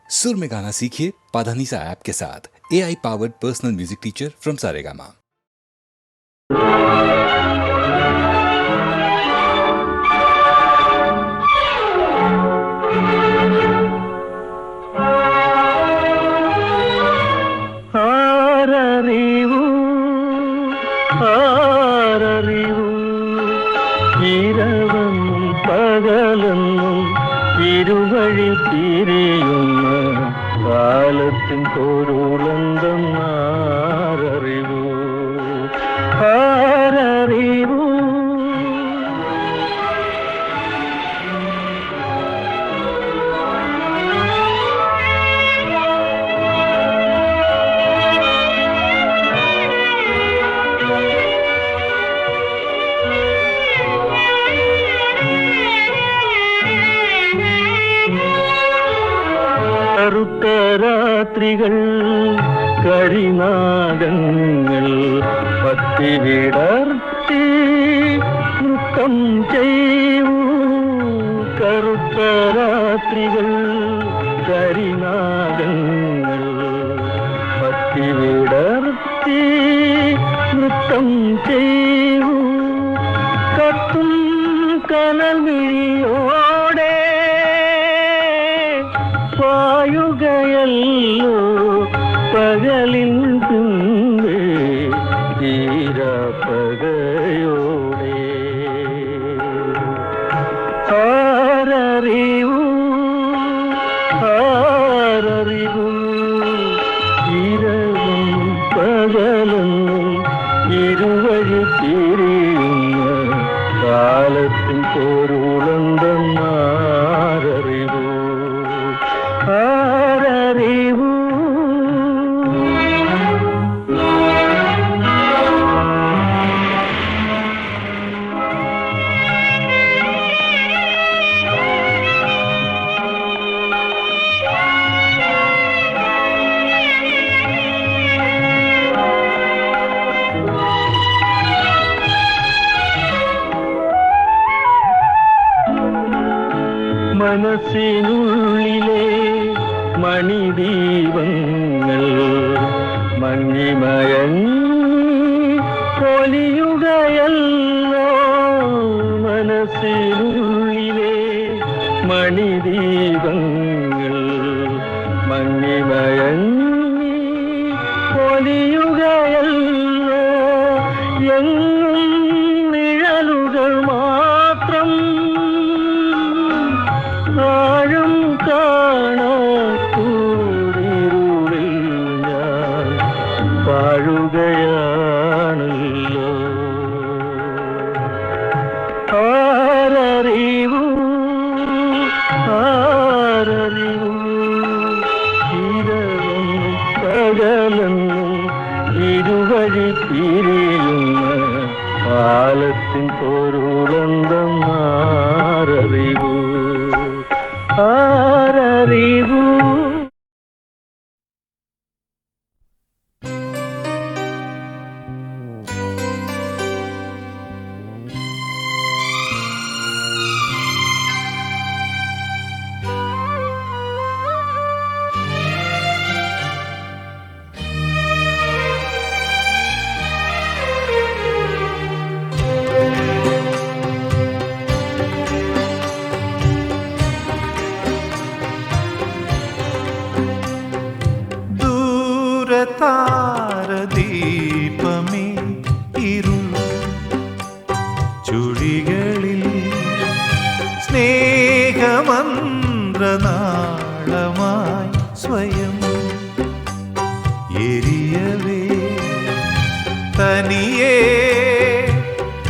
सुर में गाना सीखिए पाधानीसा ऐप के साथ। AI powered personal music teacher from Saregama. ആരറിവു ഇരവെന്നും പകലെന്നും ഇരുവഴി തിരിയുന്ന കാലത്തിൻ പൊരുളെന്തെന്നാരറിവു ആരറിവു. കറുത്ത രാത്രികൾ കരിനാഗങ്ങൾ പത്തി വിടർത്തി നൃത്തം ചെയ്യൂ. കറുത്ത രാത്രികൾ കരിനാഗങ്ങൾ പത്തി വിടർത്തി നൃത്തം ചെയ്യൂ. കത്തും കനൽമിഴിയോടെ പായുകയല്ലോ പകലിൻ തുമ്പേ തീരാപ്പകയോടെ. ആരറിവു ഇരവും പകലെന്നും ഇരുവഴി തിരിയുന്ന കാലത്തിൻ പൊരുളെന്തെന്നാരറിവു ആരറിവു. മനസ്സിനുള്ളിലെ മണിദീപങ്ങൾ മങ്ങിമയങ്ങി പൊലിയുകയല്ലോ. മനസ്സിനുള്ളിലെ മണിദീപങ്ങൾ മങ്ങിമയങ്ങി പൊലിയുകയല്ലോ. എങ്ങും നിഴലുകൾ മാത്രം ആഴം കാണാത്തൂരിരുളിൽ ഞാൻ പാഴുകയാണല്ലോ. ആരറിവു ഇരവും പകലെന്നും ഇരുവഴി തിരിയുന്ന കാലത്തിൻ പൊരുളെന്തെന്നാരറിവു ആരറിവു. താരദീപമേ ഇരുൾ ചുഴികളിൽ സ്നേഹമന്ത്രനാളമായി സ്വയം എരിയവേ തനിയേ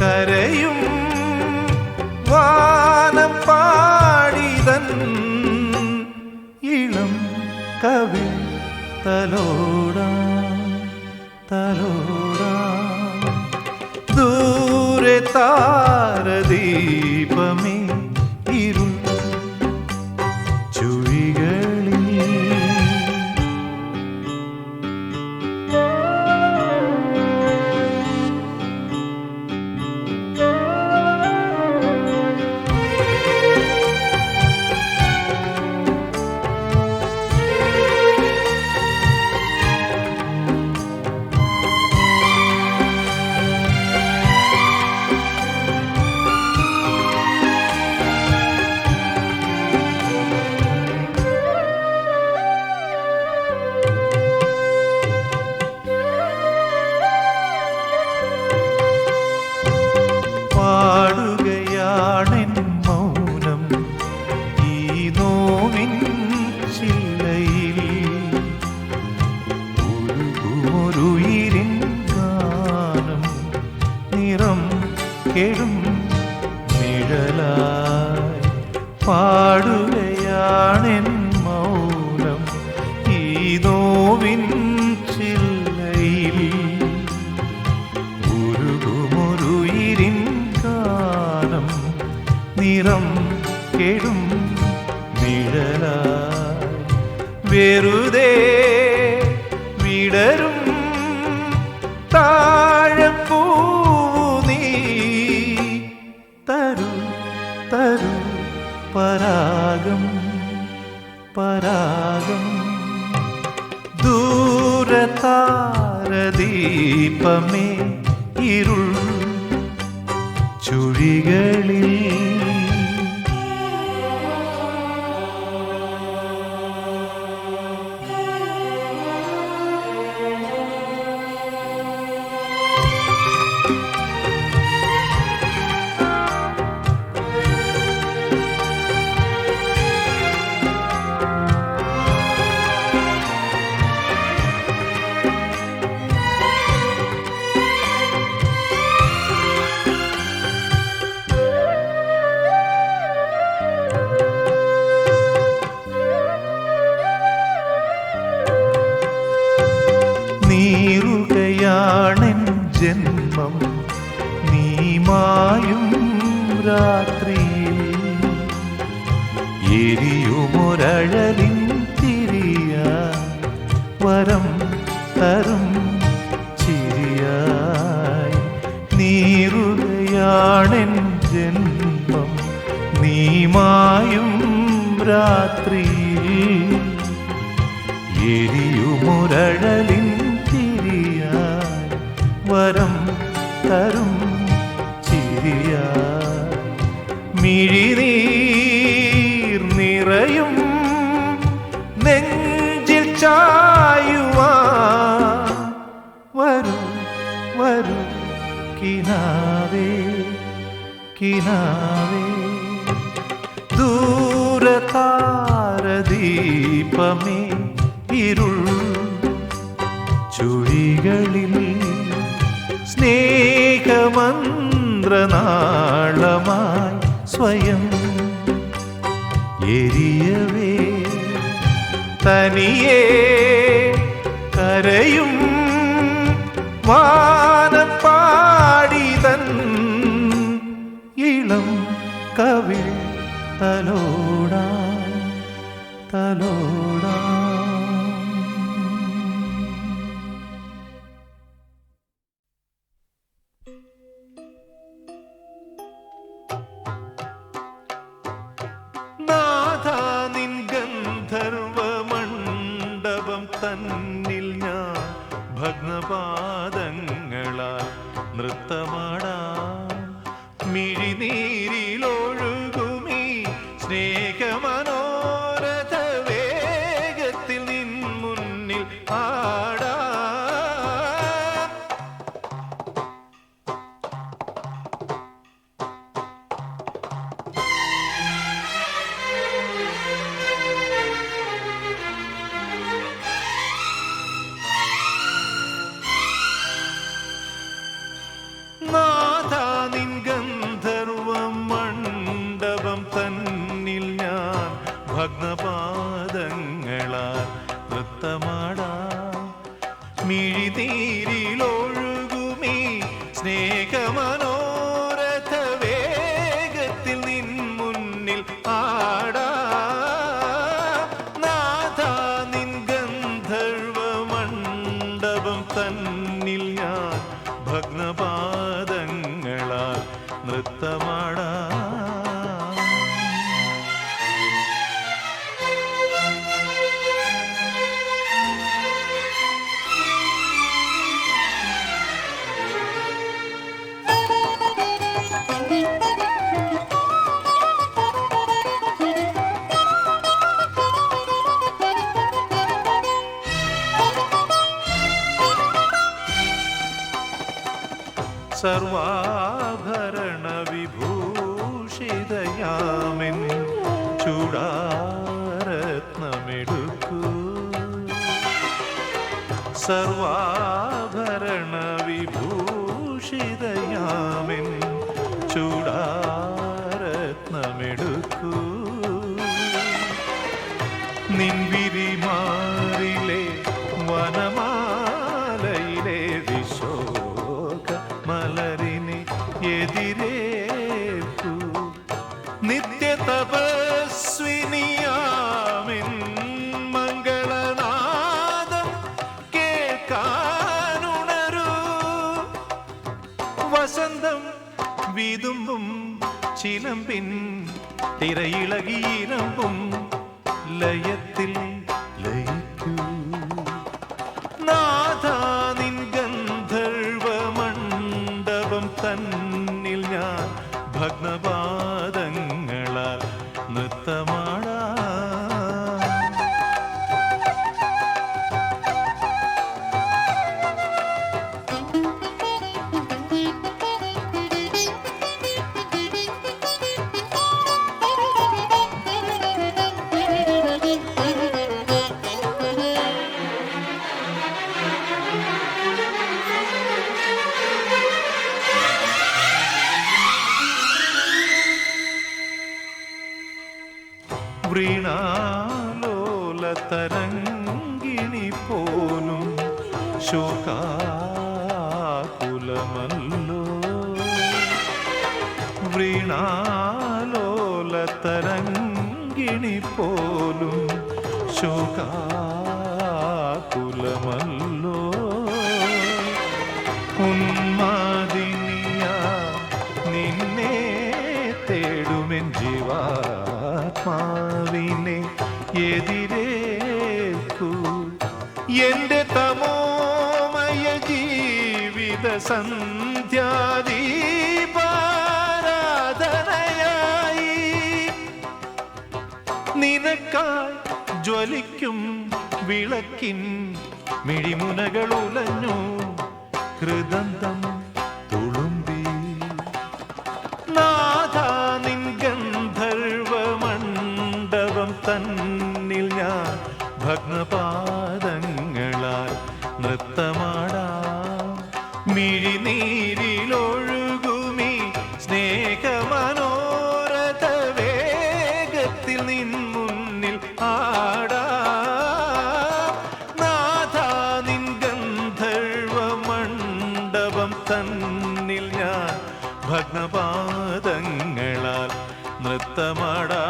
കരയും വാനം പാടിതൻ ഇളം കവിൾ തലോടാ ദൂരെ താരദീപമേ ഇരുൾ ചുഴികളിൽ. വെറുതെ വിടരും താഴപ്പൂ നീ തരൂ തരൂ പരാഗം പരാഗം ദൂരതാരദീപമേ ഇരുൾ ചുഴികളിൽ നീറുകയാണെൻ ജന്മം നീമായും രാത്രിയിൽ എരിയുമൊരഴലിൻ തിരിയ വരം തരും ചിരിയായി നീറുകയാണെൻ ജന്മം നീമായും രാത്രിയിൽ എരിയുമൊരഴലിൻ വരം തരും ചിരിയ മിഴിനീർ നിറയും നെഞ്ചിൽ ചായുവാ വരൂ വരൂ കിനാവേ കിനാവേ ദൂരതാരദീപമേ ഇരുൾ ചുഴികളിൽ സ്നേഹമന്ത്രനാളമായി സ്വയം എരിയവേ തനിയേ കരയും വാനപ്പാടിതൻ ഇളം കവിൾ തലോടാൻ തലോടാൻ ഗന്ധർവമണ്ഡപം തന്നിൽ ഞാൻ ഭഗ്നപാദങ്ങളാൽ നൃത്തമാടാം മിഴിനീരിലൊഴുകുമീ സ്നേഹമനോരഥ വേഗത്തിൽ നിൻ മുന്നിൽ ആടാം നാഥാനിൻ ഗന്ധർവമണ്ഡപം തന്നിൽ ഞാൻ ഭഗ്നപാദങ്ങളാൽ നൃത്തമാടാം മിഴിനീരിലൊഴുകുമീ സ്നേഹമനോരഥ വേഗത്തിൽ നിൻ മുന്നിൽ ആടാം നാഥാനിൻ ഗന്ധർവമണ്ഡപം തന്നിൽ ഞാൻ ഭഗ്നപാദങ്ങളാൽ നൃത്തമാടാം സർവാഭരണ വിഭൂഷിതയാമിൻ ചൂടാരത്നമെടുക്കൂ സർവാഭരണ വിഭൂഷിതയാമിൻ ചൂടാരത്നമെടുക്കൂ നിൻവിരിമാറിലെ വനമാലയിലെ വിശോക മലരിനെ എതിരേൽക്കൂ നിത്യ തപസ്വിനിയാമിൻ മംഗള ചിലമ്പിൻ തിരയിളകിയിരമ്പും ലയത്തിൽ ലയിക്കൂ നാഥ നിൻ ഗന്ധർവ മണ്ഡപം തന്നിൽ ഞാൻ ഭഗ്നപാദങ്ങളാൽ നൃത്തമാടാ വൃണാലോലതരംഗിണി പോലും ശോകാകുലമല്ലോ വൃണാലോലതരംഗിണി പോലും ശോകാകുലമല്ലോ ഉന്മാദിനിയ നിന്നെ തേടുമെൻ ജീവാത്മാവിനെ എതിരേൽക്കൂ എന്റെ തമോമയ ജീവിത സന്ധ്യാദീപാരാധനയായി നിനക്കായി ജ്വലിക്കും വിളക്കിൻ മിഴിമുനകൾ ഉലഞ്ഞു ഹൃദന്തം തുളുമ്പി നാഥ നിൻ ഗന്ധർവ മണ്ഡപം തന്നിൽ ഞാൻ ഭഗ്നപാദങ്ങളാൽ നൃത്തമാടാം മിഴിനീരിലൊഴുകുമീ സ്നേഹമനോരഥ വേഗത്തിൽ നിൻ മുന്നിൽ ആടാം നാഥ നിൻ ഗന്ധർവ മണ്ഡപം തന്നിൽ ഞാൻ ഭഗ്നപാദങ്ങളാൽ നൃത്തമാടാ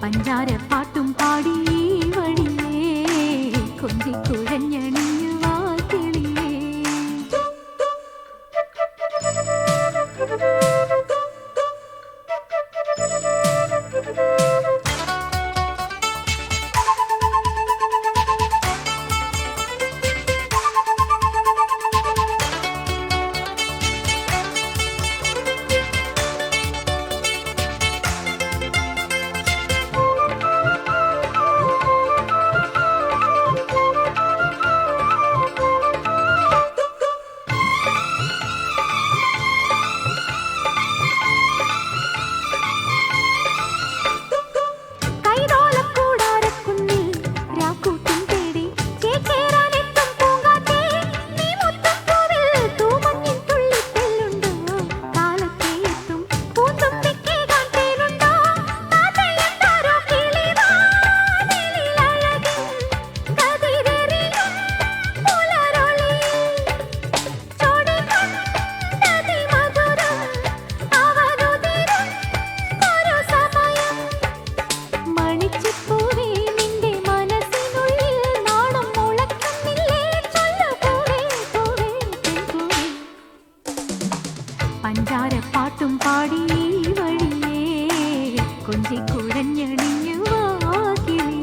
പഞ്ചാര പാട്ടും പാടി വഴിയേ കൊഞ്ചിക്കുഴഞ്ഞണിഞ്ഞു വാക്കിളിയേ. പഞ്ചാരപ്പാട്ടും പാടി വഴിയേ കൊഞ്ചിക്കുഴഞ്ഞണിഞ്ഞു വാകിലേ.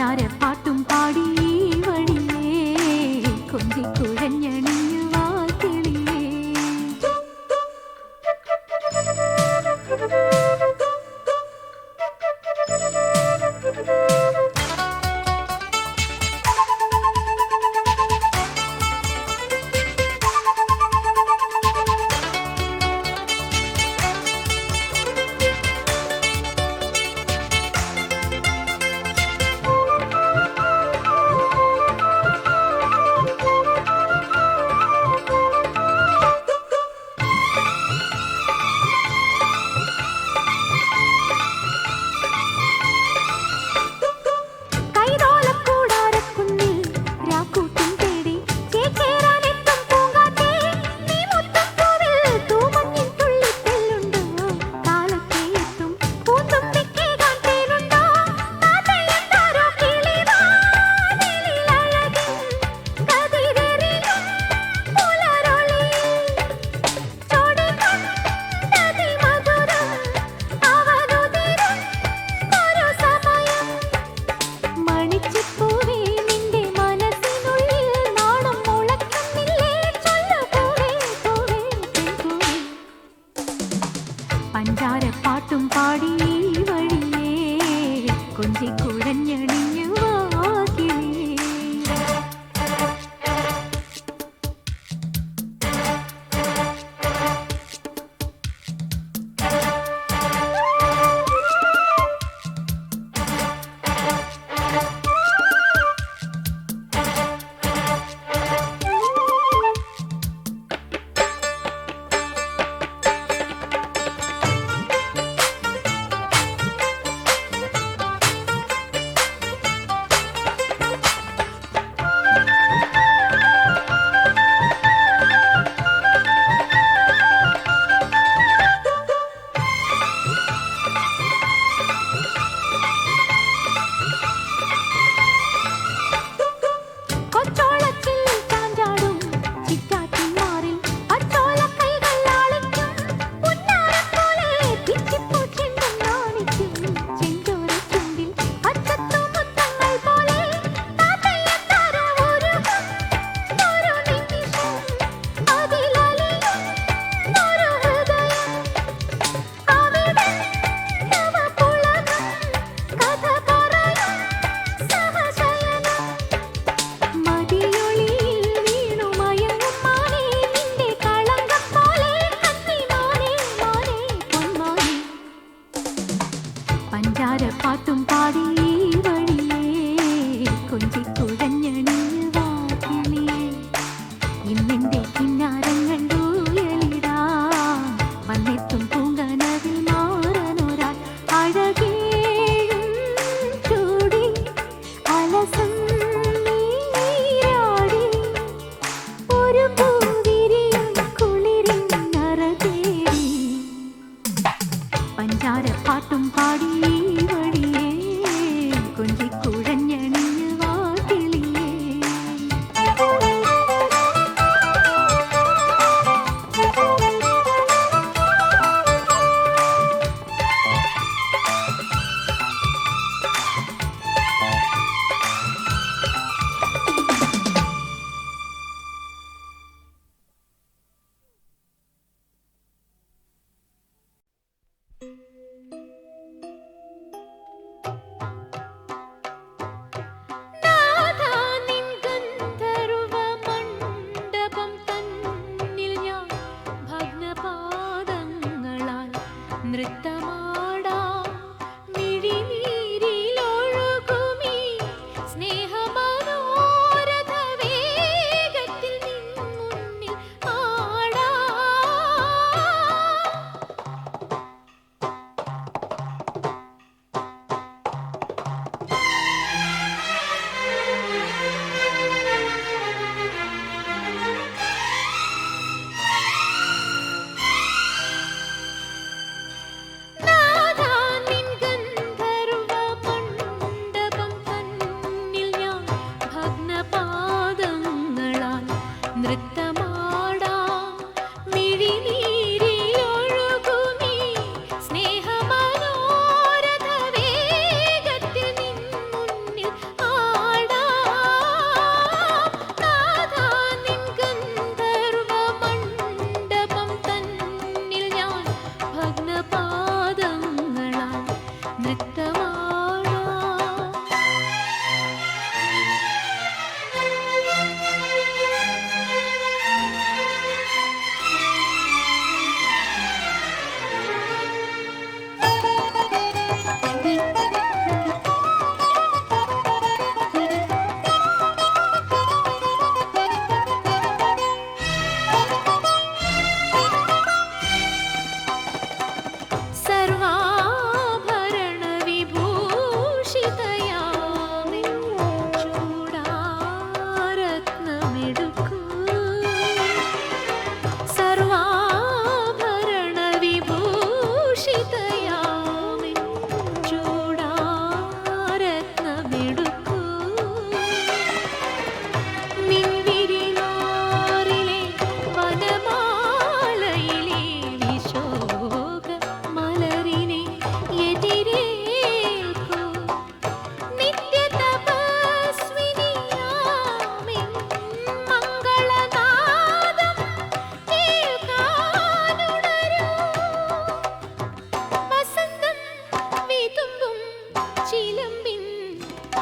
ആചാരപ്പാട്ടും പാടി ഈ വഴിയേ കൊഞ്ചിക്കുഴഞ്ഞണിഞ്ഞു വാ കിളിയേ.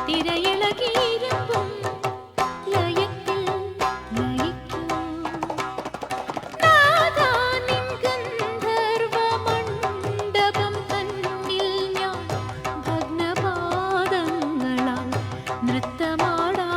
തിരയിളകിയിരിപ്പും ലയത്തിൽ ലയിക്കൂ. നാഥാ നിൻ ഗന്ധർവമണ്ഡപം തന്നിൽ ഞാൻ ഭഗ്നപാദങ്ങളാൽ നൃത്തമാടാം.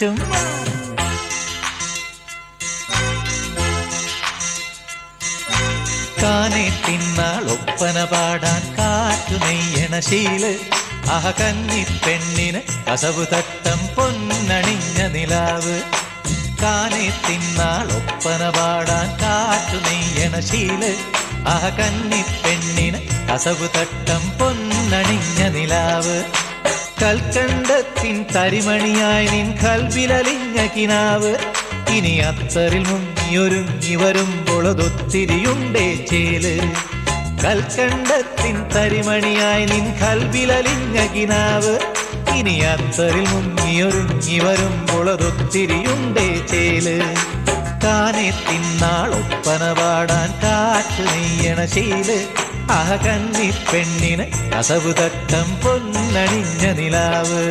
ചുമ്മാ കാനെ തിന്നാൾ ഒപ്പന പാടാൻ കാറ്റു നെയ്യണ ശീല് ആഹ കന്നി പെണ്ണിന് കസവു തട്ടം പൊന്നണിഞ്ഞ നിലാവ് കാനെ തിന്നാൾ ഒപ്പന പാടാൻ കാറ്റു നെയ്യണ ശീല് ആഹ കന്നി പെണ്ണിന് കസവു തട്ടം പൊന്നണിഞ്ഞ നിലാവ് കൽക്കണ്ടത്തിൻ തരിമണിയായി നിൻ കൽവിലലിഞ്ഞ കിനാവ് ഇനി അത്തറിൽ മുങ്ങിയൊരുങ്ങി വരുമ്പോൾ അതൊത്തിരിയുണ്ടേ ചേല് കൽക്കണ്ടത്തിൻ തരിമണിയായി നിൻ കൽവിലലിഞ്ഞ കിനാവ് ഇനി അത്തറിൽ മുങ്ങിയൊരുങ്ങി വരുമ്പോൾ അതൊത്തിരിയുണ്ടേ ചേല് കാനെ തിന്നാൾ ഒപ്പന പാടാൻ കാറ്റ് നെയ്യണ ശീല് ആഹ കന്നി പെണ്ണിന് കസവു തട്ടം പൊന്നണിഞ്ഞ നിലാവ്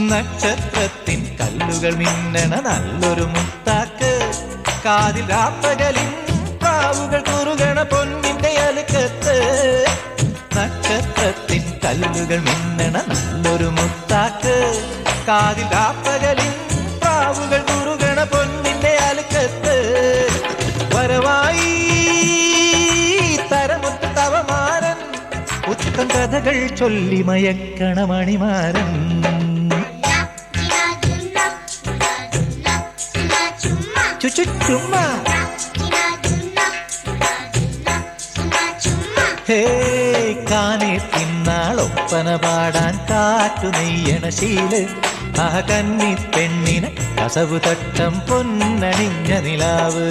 നക്ഷത്രത്തിൻ കല്ലുകൾ മിന്നണ നല്ലൊരു മുത്താക്ക് കാതിൽ രാപ്പകലിൻ പ്രാവുകൾ കുറുകണ പൊന്നിന്റെ അലുക്കത്ത് നക്ഷത്രത്തിൻ കല്ലുകൾ മിന്നണ നല്ലൊരു മുത്താക്ക് കാതിൽ രാപ്പകലിൻ പ്രാവുകൾ കുറുകണ പൊന്നിന്റെ അലുക്കത്ത് വരവായി തരമുത്ത് തവമാരൻ ഉത്തം കഥകൾ ചൊല്ലി മയക്കണ മണിമാരൻ ചുമ്മാ ഹേ കാനെ തിന്നാൾ ഒപ്പന പാടാൻ കാറ്റു നെയ്യണ ശീല് ആ കന്നി പെണ്ണിന് കസവു തട്ടം പൊന്നണിഞ്ഞ നിലാവ്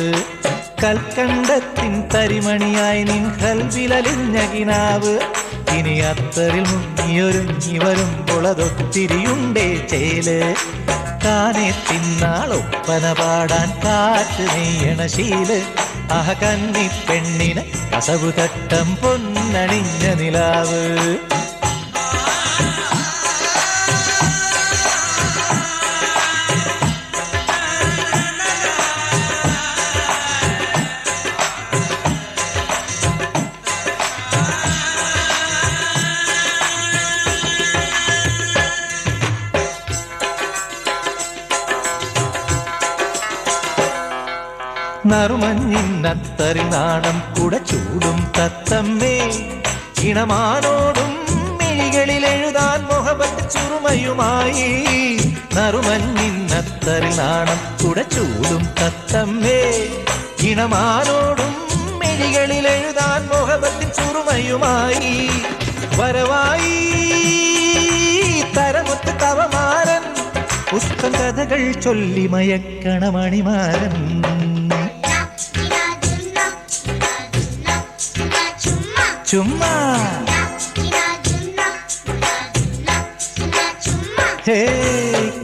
കൽക്കണ്ടത്തിൻ തരിമണിയായി നിൻ കൽവിലലിഞ്ഞ കിനാവ് ഇനി അത്തറിൽ മുങ്ങിയൊരുങ്ങി വരുമ്പോൾ അതൊത്തിരിയുണ്ടേ ചേല് കാനെ തിന്നാൾ ഒപ്പന പാടാൻ കാറ്റ് നെയ്യണ ശീല് ആഹ കന്നി പെണ്ണിന് കസവു തട്ടം പൊന്നണിഞ്ഞ നിലാവ് നറുമഞ്ഞിന്നത്തറി നാണം കുട ചൂടും തത്തമ്മേ ഇണമാനോടും മിഴികളിൽ എഴുതാൻ മുഹബത്ത് ചുറുമയുമായി നറുമഞ്ഞിന്നത്തറി നാണം കുട ചൂടും തത്തമ്മേ ഇണമാനോടും മിഴികളിൽ എഴുതാൻ മുഹബത്തിൻ ചുറുമയുമായി വരവായി തരമുത്ത് തവമാരൻ പുസ്തം കഥകൾ ചൊല്ലി മയക്കണ മണിമാരൻ ചുമ്മാ ഹേ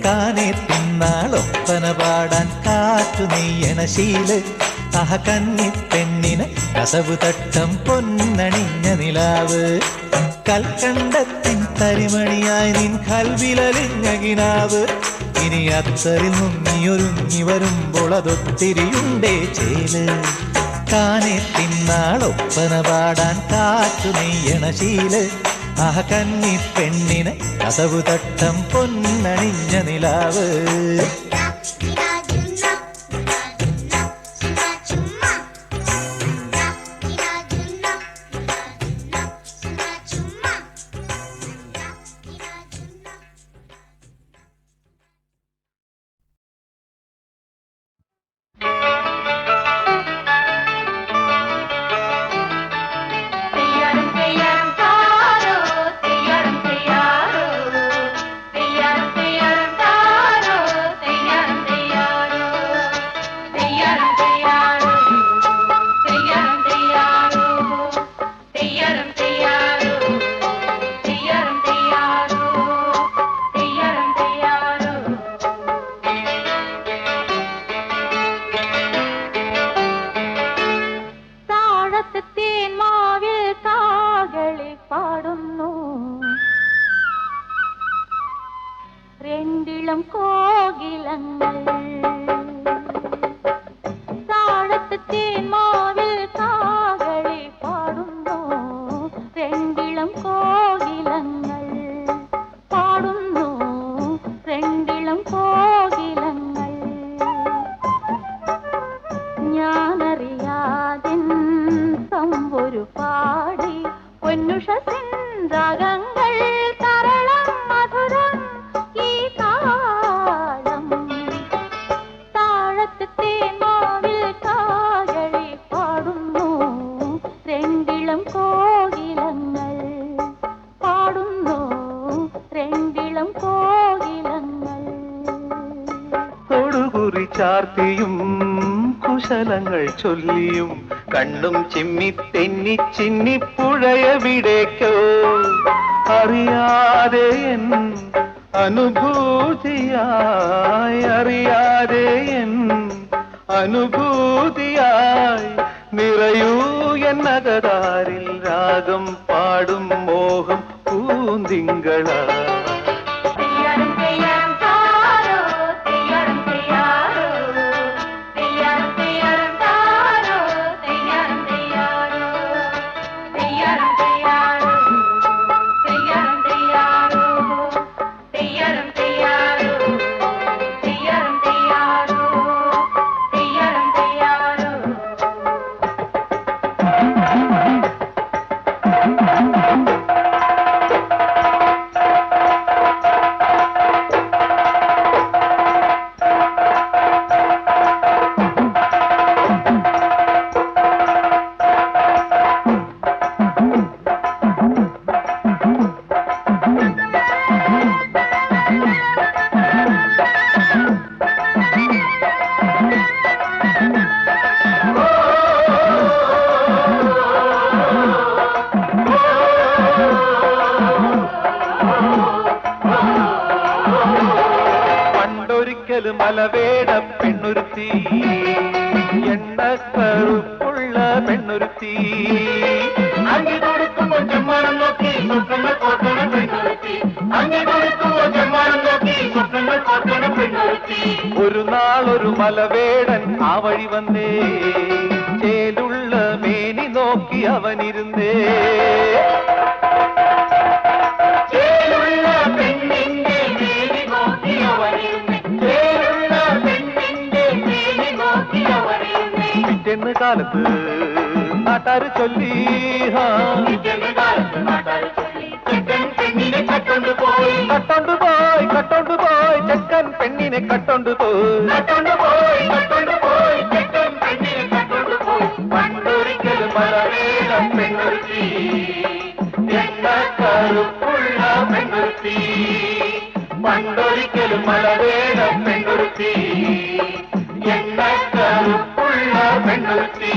കാനെ തിന്നാൾ ഒപ്പന പാടാൻ കാറ്റു നെയ്യണ ശീല് ആഹ കന്നി പെണ്ണിന് കസവു തട്ടം പൊന്നണിഞ്ഞ നിലാവ് കൽക്കണ്ടത്തിൻ തരിമണിയായി നിൻ കൽവിലലിഞ്ഞ കിനാവ് ഇനി അത്തറിൽ മുങ്ങിയൊരുങ്ങി വരുമ്പോൾ അതൊത്തിരിയുണ്ടേ ചേല് കാനെ തിന്നാൾ ഒപ്പന പാടാൻ കാറ്റു നെയ്യണ ശീല് ആഹ കന്നി പെണ്ണിന് കസവു തട്ടം പൊന്നണിഞ്ഞ നിലാവ് തെയ്യാറും തെയ്യാറും താരോ തെയ്യാറും ചാർത്തിയും കുശലങ്ങൾ ചൊല്ലിയും കണ്ണും ചിമ്മി തെന്നി ചിന്നിപ്പുഴയവിടേക്കോ അറിയാതെ എൻ അനുഭൂതിയായി അറിയാതെ എൻ അനുഭൂതിയായി നിറയൂ എന്നകതാരിൽ രാഗം പാടും മോഹം പൂന്തിങ്കള മലവേട പെണ്ണുരുത്തി എണ്ണക്കറുപ്പുള്ള പെണ്ണുരുത്തി അങ്ങി കൊടുക്കുമ്പോ ചെമ്മാനം നോക്കി സ്വപ്നങ്ങൾ കോർക്കണ പെണ്ണുരുത്തി അങ്ങി കൊടുക്കുമ്പോ ചെമ്മാനം നോക്കി സ്വപ്നങ്ങൾ കോർക്കണ പെണ്ണുരുത്തി ഒരു നാളൊരു മലവേടൻ ആ വഴി വന്നേ ചേലുള്ള മേനി നോക്കി അവനിരുന്നേ ചേലുള്ള പെണ്ണിന്റെ മേനി നോക്കി അവനിരുന്നേ പിറ്റേന്ന് കാലത്ത് നാട്ടാര് ചൊല്ലി കട്ടോണ്ട് പോയി ചെക്കൻ പെണ്ണിനെ കട്ടോണ്ട് പോയി പണ്ടൊരിക്കലും മലവേടം പെണ്ണുരുത്തി എണ്ണക്കറുപ്പുള്ള പെണ്ണുരുത്തി പണ്ടൊരിക്കലും മലവേടം പെണ്ണുരുത്തി എണ്ണക്കറുപ്പുള്ള പെണ്ണുരുത്തി